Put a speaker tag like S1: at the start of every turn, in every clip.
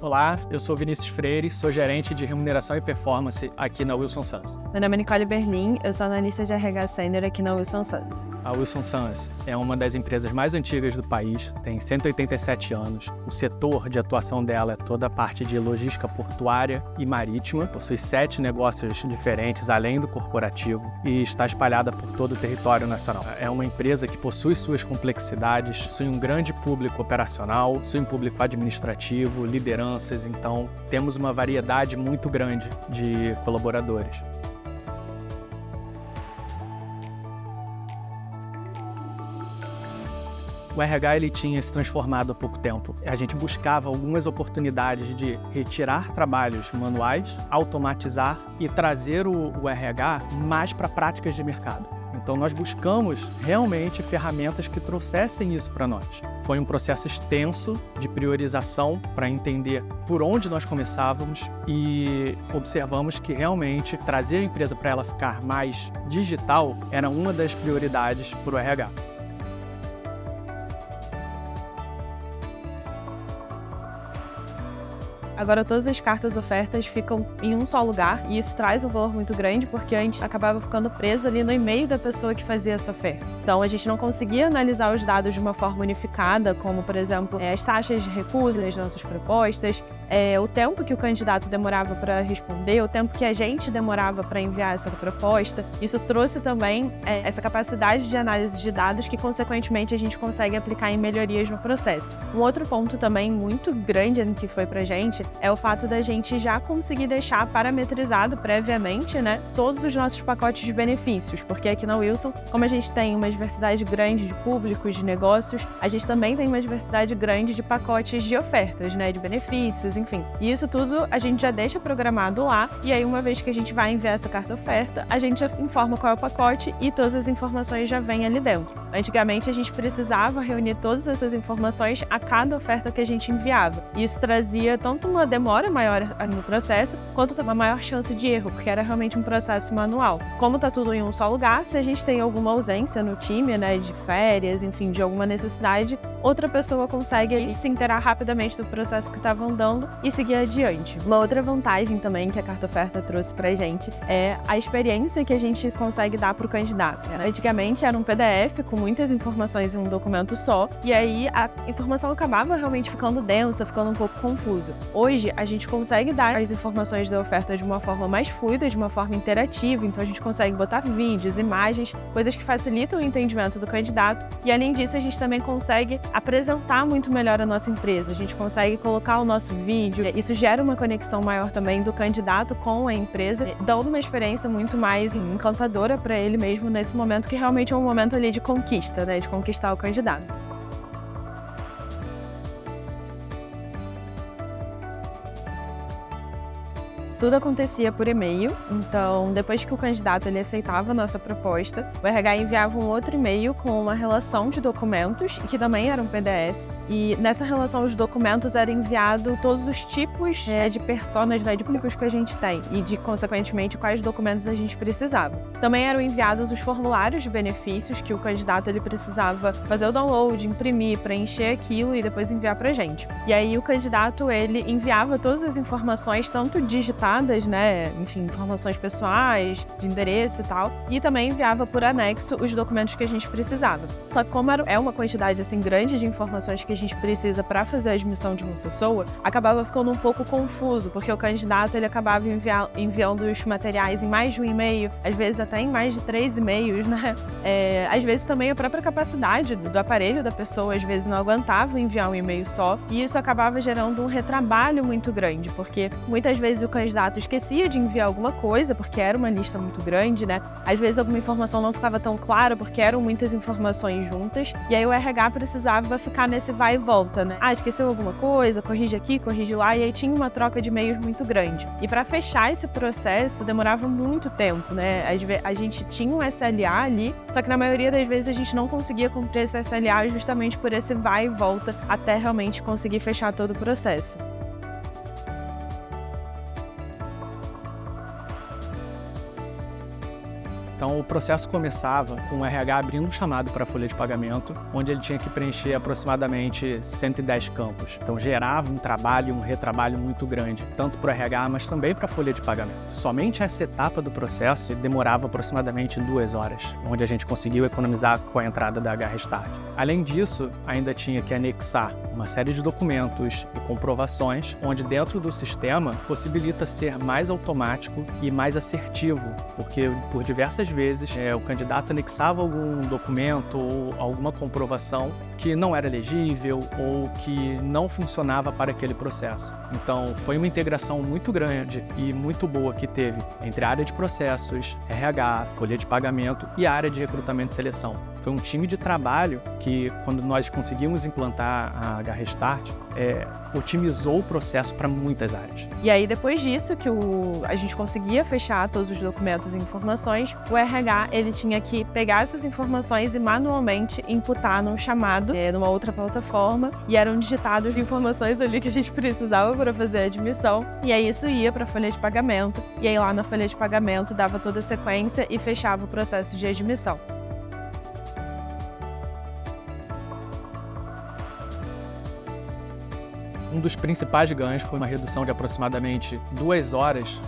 S1: Olá, eu sou Vinícius Freire, sou gerente de remuneração e performance aqui na Wilson Sons.
S2: Meu nome é Nicole Berlin, eu sou analista de RH Sênior aqui na Wilson Sons.
S1: A Wilson Sons é uma das empresas mais antigas do país, tem 187 anos. O setor de atuação dela é toda a parte de logística portuária e marítima, possui 7 negócios diferentes além do corporativo e está espalhada por todo o território nacional. É uma empresa que possui suas complexidades, possui um grande público operacional, possui um público administrativo, lideranças, então temos uma variedade muito grande de colaboradores. O RH ele tinha se transformado há pouco tempo. A gente buscava algumas oportunidades de retirar trabalhos manuais, automatizar e trazer o RH mais para práticas de mercado. Então nós buscamos realmente ferramentas que trouxessem isso para nós. Foi um processo extenso de priorização para entender por onde nós começávamos e observamos que realmente trazer a empresa para ela ficar mais digital era uma das prioridades para o RH.
S2: Agora todas as cartas ofertas ficam em um só lugar e isso traz um valor muito grande porque antes acabava ficando preso ali no e-mail da pessoa que fazia essa oferta. Então a gente não conseguia analisar os dados de uma forma unificada, como por exemplo as taxas de recusa nas nossas propostas, o tempo que o candidato demorava para responder, o tempo que a gente demorava para enviar essa proposta. Isso trouxe também essa capacidade de análise de dados que consequentemente a gente consegue aplicar em melhorias no processo. Um outro ponto também muito grande que foi pra gente é o fato da gente já conseguir deixar parametrizado previamente, todos os nossos pacotes de benefícios, porque aqui na Wilson, como a gente tem uma diversidade grande de públicos, de negócios, a gente também tem uma diversidade grande de pacotes de ofertas, de benefícios, enfim. E isso tudo a gente já deixa programado lá, e aí uma vez que a gente vai enviar essa carta oferta, a gente já informa qual é o pacote e todas as informações já vêm ali dentro. Antigamente a gente precisava reunir todas essas informações a cada oferta que a gente enviava. E isso trazia tanto uma demora maior no processo, quanto uma maior chance de erro, porque era realmente um processo manual. Como está tudo em um só lugar, se a gente tem alguma ausência no time, de férias, enfim, de alguma necessidade, outra pessoa consegue se inteirar rapidamente do processo que estava andando e seguir adiante. Uma outra vantagem também que a carta oferta trouxe pra gente é a experiência que a gente consegue dar para o candidato. Antigamente era um PDF com muitas informações em um documento só, e aí a informação acabava realmente ficando densa, ficando um pouco confusa. Hoje, a gente consegue dar as informações da oferta de uma forma mais fluida, de uma forma interativa, então a gente consegue botar vídeos, imagens, coisas que facilitam o entendimento do candidato, e além disso a gente também consegue apresentar muito melhor a nossa empresa, a gente consegue colocar o nosso vídeo, isso gera uma conexão maior também do candidato com a empresa, dando uma experiência muito mais encantadora para ele mesmo nesse momento, que realmente é um momento ali de conquista, de conquistar o candidato. Tudo acontecia por e-mail, então depois que o candidato ele aceitava a nossa proposta, o RH enviava um outro e-mail com uma relação de documentos, que também era um PDF, e nessa relação de documentos era enviado todos os tipos de personas, de públicos que a gente tem e de, consequentemente, quais documentos a gente precisava. Também eram enviados os formulários de benefícios que o candidato ele precisava fazer o download, imprimir, preencher aquilo e depois enviar pra gente. E aí o candidato ele enviava todas as informações, tanto digitadas, enfim, informações pessoais, de endereço e tal, e também enviava por anexo os documentos que a gente precisava. Só que como é uma quantidade assim grande de informações que a gente precisa para fazer a admissão de uma pessoa, acabava ficando um pouco confuso, porque o candidato ele acabava enviando os materiais em mais de um e-mail, às vezes até em mais de 3 e-mails, às vezes também a própria capacidade do aparelho da pessoa, às vezes não aguentava enviar um e-mail só, e isso acabava gerando um retrabalho muito grande, porque muitas vezes o candidato esquecia de enviar alguma coisa, porque era uma lista muito grande, Às vezes alguma informação não ficava tão clara, porque eram muitas informações juntas, e aí o RH precisava ficar nesse vai e volta, esqueceu alguma coisa, corrige aqui, corrige lá, e aí tinha uma troca de e-mails muito grande. E para fechar esse processo, demorava muito tempo, A gente tinha um SLA ali, só que na maioria das vezes a gente não conseguia cumprir esse SLA justamente por esse vai e volta, até realmente conseguir fechar todo o processo.
S1: Então, o processo começava com o RH abrindo um chamado para a folha de pagamento, onde ele tinha que preencher aproximadamente 110 campos. Então, gerava um trabalho e um retrabalho muito grande, tanto para o RH, mas também para a folha de pagamento. Somente essa etapa do processo demorava aproximadamente 2 horas, onde a gente conseguiu economizar com a entrada da HR-Start. Além disso, ainda tinha que anexar uma série de documentos e comprovações, onde dentro do sistema possibilita ser mais automático e mais assertivo, porque por diversas vezes o candidato anexava algum documento ou alguma comprovação que não era legível ou que não funcionava para aquele processo. Então, foi uma integração muito grande e muito boa que teve entre a área de processos, RH, folha de pagamento e a área de recrutamento e seleção. Foi um time de trabalho que, quando nós conseguimos implantar a HR-Start, otimizou o processo para muitas áreas.
S2: E aí, depois disso, que a gente conseguia fechar todos os documentos e informações, o RH ele tinha que pegar essas informações e manualmente imputar num chamado, numa outra plataforma, e eram digitadas informações ali que a gente precisava para fazer a admissão. E aí isso ia para a folha de pagamento, e aí lá na folha de pagamento dava toda a sequência e fechava o processo de admissão.
S1: Um dos principais ganhos foi uma redução de aproximadamente 2 horas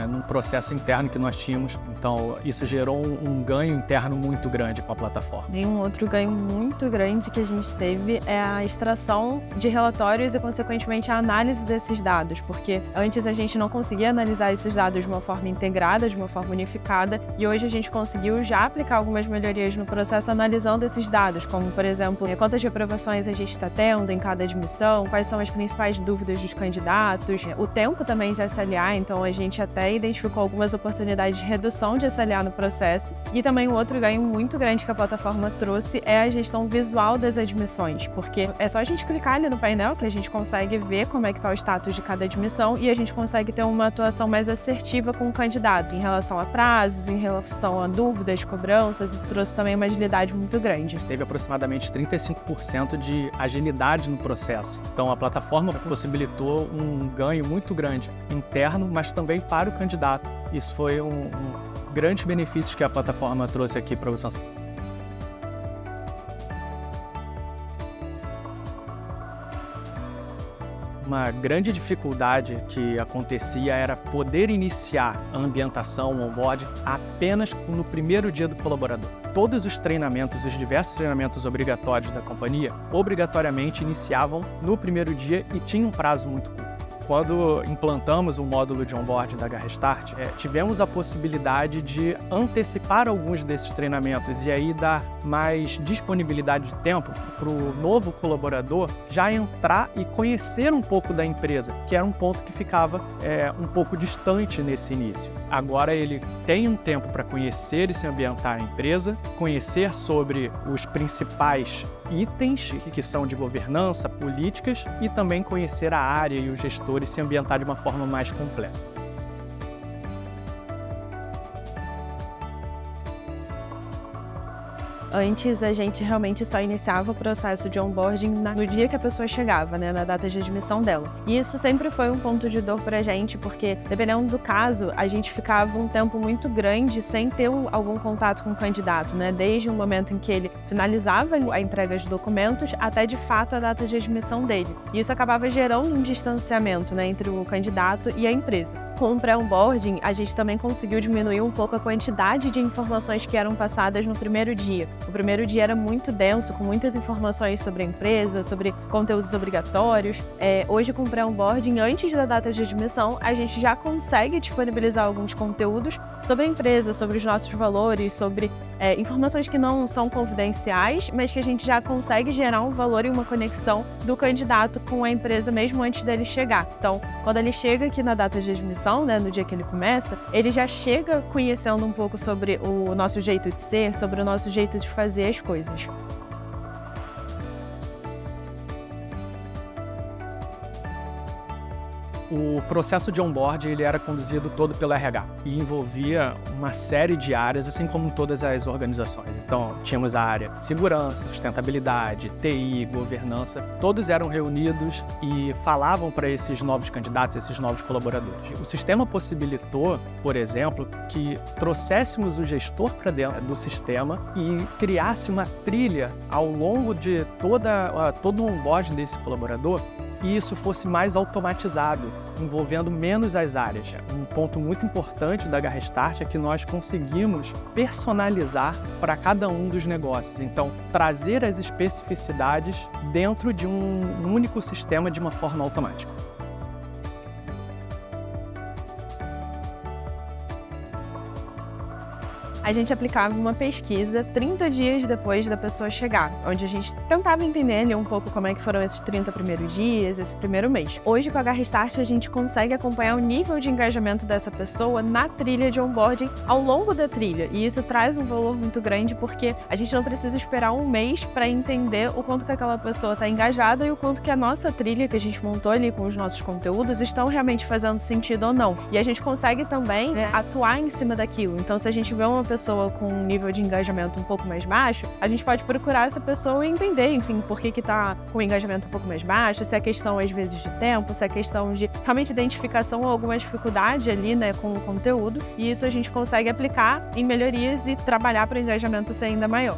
S1: num processo interno que nós tínhamos. Então, isso gerou um ganho interno muito grande com a plataforma.
S2: E um outro ganho muito grande que a gente teve é a extração de relatórios e, consequentemente, a análise desses dados, porque antes a gente não conseguia analisar esses dados de uma forma integrada, de uma forma unificada, e hoje a gente conseguiu já aplicar algumas melhorias no processo analisando esses dados, como, por exemplo, quantas reprovações a gente está tendo em cada admissão, quais são as principais dúvidas dos candidatos, o tempo também de SLA, então a gente até identificou algumas oportunidades de redução de SLA no processo. E também um outro ganho muito grande que a plataforma trouxe é a gestão visual das admissões, porque é só a gente clicar ali no painel que a gente consegue ver como é que está o status de cada admissão e a gente consegue ter uma atuação mais assertiva com o candidato em relação a prazos, em relação a dúvidas, cobranças. Isso trouxe também uma agilidade muito grande.
S1: Teve aproximadamente 35% de agilidade no processo. Então, a plataforma possibilitou um ganho muito grande interno, mas também para o candidato. Isso foi um grande benefício que a plataforma trouxe aqui para o Samsung. Uma grande dificuldade que acontecia era poder iniciar a ambientação, o onboard, apenas no primeiro dia do colaborador. Todos os treinamentos, os diversos treinamentos obrigatórios da companhia, obrigatoriamente iniciavam no primeiro dia e tinham um prazo muito curto. Quando implantamos o módulo de onboard da HR-Start, tivemos a possibilidade de antecipar alguns desses treinamentos e aí dar mais disponibilidade de tempo para o novo colaborador já entrar e conhecer um pouco da empresa, que era um ponto que ficava um pouco distante nesse início. Agora ele tem um tempo para conhecer e se ambientar na empresa, conhecer sobre os principais itens que são de governança, políticas e também conhecer a área e os gestores se ambientar de uma forma mais completa.
S2: Antes, a gente realmente só iniciava o processo de onboarding no dia que a pessoa chegava, né, na data de admissão dela. E isso sempre foi um ponto de dor pra gente, porque, dependendo do caso, a gente ficava um tempo muito grande sem ter algum contato com o candidato, né, desde o momento em que ele sinalizava a entrega de documentos até, de fato, a data de admissão dele. E isso acabava gerando um distanciamento, né, entre o candidato e a empresa. Com o pré-onboarding, a gente também conseguiu diminuir um pouco a quantidade de informações que eram passadas no primeiro dia. O primeiro dia era muito denso, com muitas informações sobre a empresa, sobre conteúdos obrigatórios. Hoje, com o pré-onboarding, antes da data de admissão, a gente já consegue disponibilizar alguns conteúdos sobre a empresa, sobre os nossos valores, sobre informações que não são confidenciais, mas que a gente já consegue gerar um valor e uma conexão do candidato com a empresa mesmo antes dele chegar. Então, quando ele chega aqui na data de admissão, né, no dia que ele começa, ele já chega conhecendo um pouco sobre o nosso jeito de ser, sobre o nosso jeito de fazer as coisas.
S1: O processo de onboarding ele era conduzido todo pelo RH e envolvia uma série de áreas, assim como todas as organizações. Então, tínhamos a área segurança, sustentabilidade, TI, governança. Todos eram reunidos e falavam para esses novos candidatos, esses novos colaboradores. O sistema possibilitou, por exemplo, que trouxéssemos o gestor para dentro do sistema e criasse uma trilha ao longo de todo o onboarding desse colaborador e isso fosse mais automatizado, envolvendo menos as áreas. Um ponto muito importante da Garra Start é que nós conseguimos personalizar para cada um dos negócios. Então, trazer as especificidades dentro de um único sistema de uma forma automática.
S2: A gente aplicava uma pesquisa 30 dias depois da pessoa chegar, onde a gente tentava entender ali um pouco como é que foram esses 30 primeiros dias, esse primeiro mês. Hoje, com a Garra Start, a gente consegue acompanhar o nível de engajamento dessa pessoa na trilha de onboarding ao longo da trilha, e isso traz um valor muito grande porque a gente não precisa esperar um mês para entender o quanto que aquela pessoa está engajada e o quanto que a nossa trilha que a gente montou ali com os nossos conteúdos estão realmente fazendo sentido ou não. E a gente consegue também atuar em cima daquilo. Então, se a gente vê uma pessoa com um nível de engajamento um pouco mais baixo, a gente pode procurar essa pessoa e entender, enfim, por que tá com o engajamento um pouco mais baixo, se é questão, às vezes, de tempo, se é questão de realmente identificação ou alguma dificuldade ali, né, com o conteúdo. E isso a gente consegue aplicar em melhorias e trabalhar para o engajamento ser ainda maior.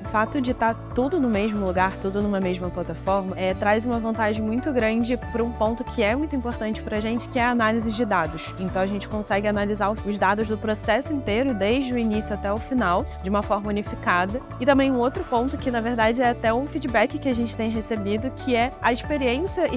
S2: O fato de estar tudo no mesmo lugar, tudo numa mesma plataforma, traz uma vantagem muito grande para um ponto que é muito importante para a gente, que é a análise de dados. Então, a gente consegue analisar os dados do processo inteiro, desde o início até o final, de uma forma unificada. E também um outro ponto que, na verdade, é até um feedback que a gente tem recebido, que é a experiência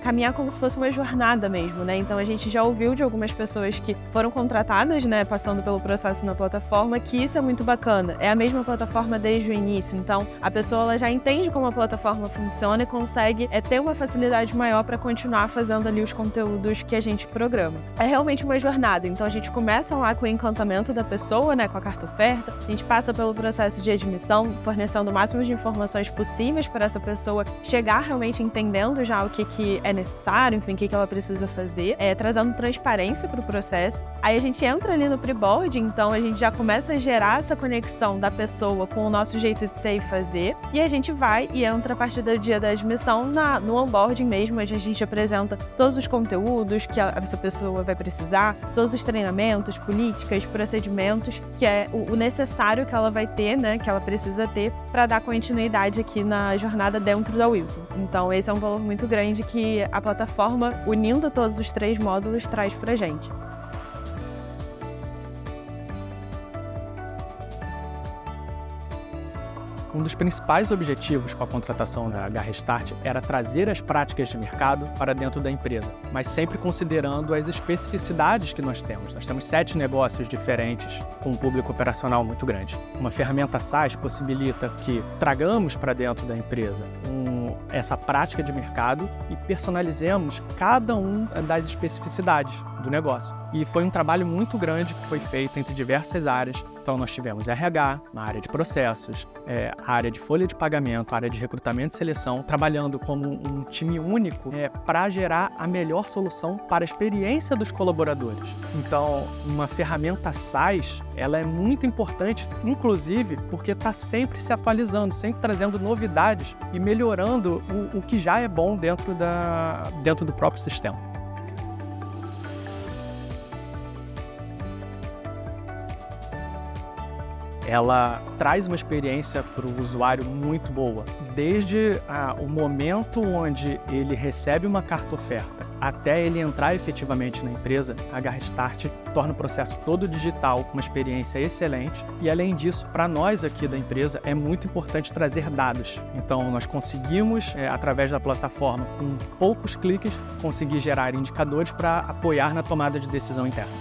S2: caminhar como se fosse uma jornada mesmo, né? Então, a gente já ouviu de algumas pessoas que foram contratadas, né, passando pelo processo na plataforma, que isso é muito bacana. É a mesma plataforma desde o início, então a pessoa ela já entende como a plataforma funciona e consegue ter uma facilidade maior para continuar fazendo ali os conteúdos que a gente programa. É realmente uma jornada, então a gente começa lá com o encantamento da pessoa, né, com a carta oferta, a gente passa pelo processo de admissão, fornecendo o máximo de informações possíveis para essa pessoa chegar realmente entendendo já o que é necessário, enfim, o que ela precisa fazer, trazendo transparência para o processo. Aí a gente entra ali no pre-board, então a gente já começa a gerar essa conexão da pessoa com o nosso jeito de ser e fazer, e a gente vai e entra a partir do dia da admissão no onboarding mesmo, onde a gente apresenta todos os conteúdos que essa pessoa vai precisar, todos os treinamentos, políticas, procedimentos, que é o necessário que ela vai ter, né, que ela precisa ter para dar continuidade aqui na jornada dentro da Wilson. Então esse é um valor muito grande que a plataforma, unindo todos os 3 módulos, traz pra gente.
S1: Um dos principais objetivos com a contratação da Garra Start era trazer as práticas de mercado para dentro da empresa, mas sempre considerando as especificidades que nós temos. Nós temos 7 negócios diferentes com um público operacional muito grande. Uma ferramenta SaaS possibilita que tragamos para dentro da empresa essa prática de mercado e personalizemos cada uma das especificidades do negócio. E foi um trabalho muito grande que foi feito entre diversas áreas. Então nós tivemos RH, na área de processos, a área de folha de pagamento, a área de recrutamento e seleção, trabalhando como um time único para gerar a melhor solução para a experiência dos colaboradores. Então, uma ferramenta SaaS, ela é muito importante, inclusive porque está sempre se atualizando, sempre trazendo novidades e melhorando o que já é bom dentro do próprio sistema. Ela traz uma experiência para o usuário muito boa, desde o momento onde ele recebe uma carta oferta até ele entrar efetivamente na empresa. A Garra Start torna o processo todo digital, uma experiência excelente, e além disso, para nós aqui da empresa, é muito importante trazer dados. Então nós conseguimos, através da plataforma, com poucos cliques, conseguir gerar indicadores para apoiar na tomada de decisão interna.